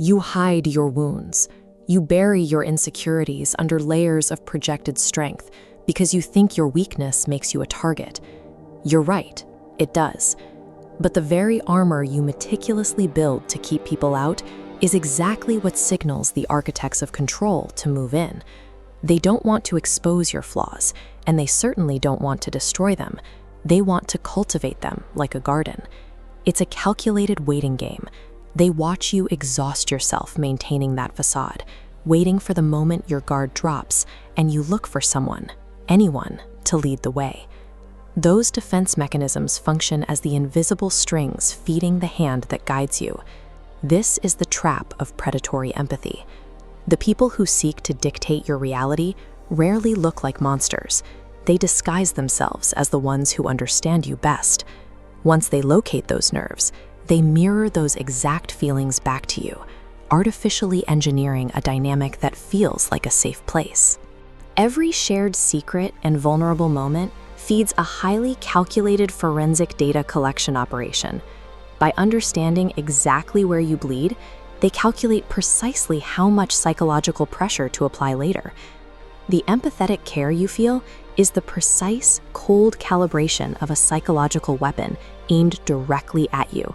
You hide your wounds. You bury your insecurities under layers of projected strength because you think your weakness makes you a target. You're right, it does. But the very armor you meticulously build to keep people out is exactly what signals the architects of control to move in. They don't want to expose your flaws, and they certainly don't want to destroy them. They want to cultivate them like a garden. It's a calculated waiting game. They watch you exhaust yourself maintaining that facade, waiting for the moment your guard drops and you look for someone, anyone, to lead the way. Those defense mechanisms function as the invisible strings feeding the hand that guides you. This is the trap of predatory empathy. The people who seek to dictate your reality rarely look like monsters. They disguise themselves as the ones who understand you best. Once they locate those nerves, they mirror those exact feelings back to you, artificially engineering a dynamic that feels like a safe place. Every shared secret and vulnerable moment feeds a highly calculated forensic data collection operation. By understanding exactly where you bleed, they calculate precisely how much psychological pressure to apply later. The empathetic care you feel is the precise, cold calibration of a psychological weapon aimed directly at you.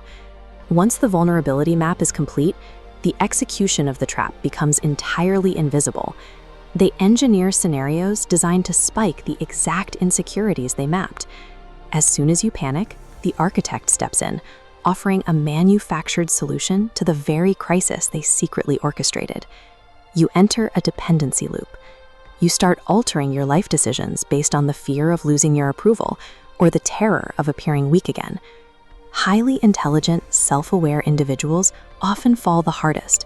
Once the vulnerability map is complete, the execution of the trap becomes entirely invisible. They engineer scenarios designed to spike the exact insecurities they mapped. As soon as you panic, the architect steps in, offering a manufactured solution to the very crisis they secretly orchestrated. You enter a dependency loop. You start altering your life decisions based on the fear of losing your approval or the terror of appearing weak again. Highly intelligent, self-aware individuals often fall the hardest.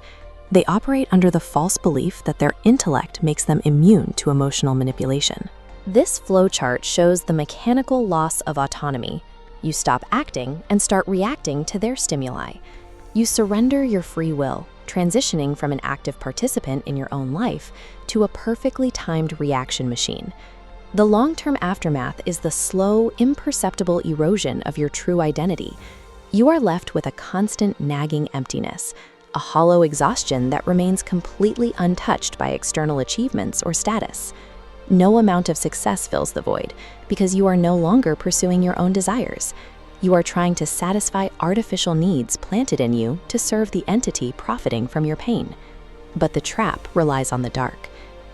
They operate under the false belief that their intellect makes them immune to emotional manipulation. This flowchart shows the mechanical loss of autonomy. You stop acting and start reacting to their stimuli. You surrender your free will, transitioning from an active participant in your own life to a perfectly timed reaction machine. The long-term aftermath is the slow, imperceptible erosion of your true identity. You are left with a constant nagging emptiness, a hollow exhaustion that remains completely untouched by external achievements or status. No amount of success fills the void because you are no longer pursuing your own desires. You are trying to satisfy artificial needs planted in you to serve the entity profiting from your pain. But the trap relies on the dark.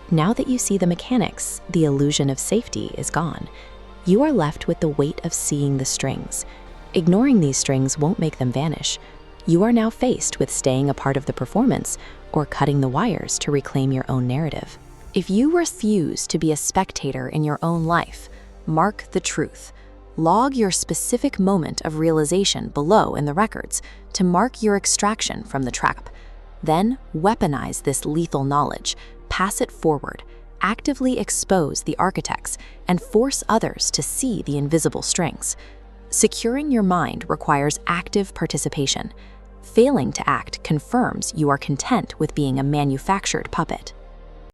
Now that you see the mechanics, the illusion of safety is gone. You are left with the weight of seeing the strings. Ignoring these strings won't make them vanish. You are now faced with staying a part of the performance or cutting the wires to reclaim your own narrative. If you refuse to be a spectator in your own life, mark the truth. Log your specific moment of realization below in the records to mark your extraction from the trap. Then weaponize this lethal knowledge, pass it forward, actively expose the architects, and force others to see the invisible strings. Securing your mind requires active participation. Failing to act confirms you are content with being a manufactured puppet.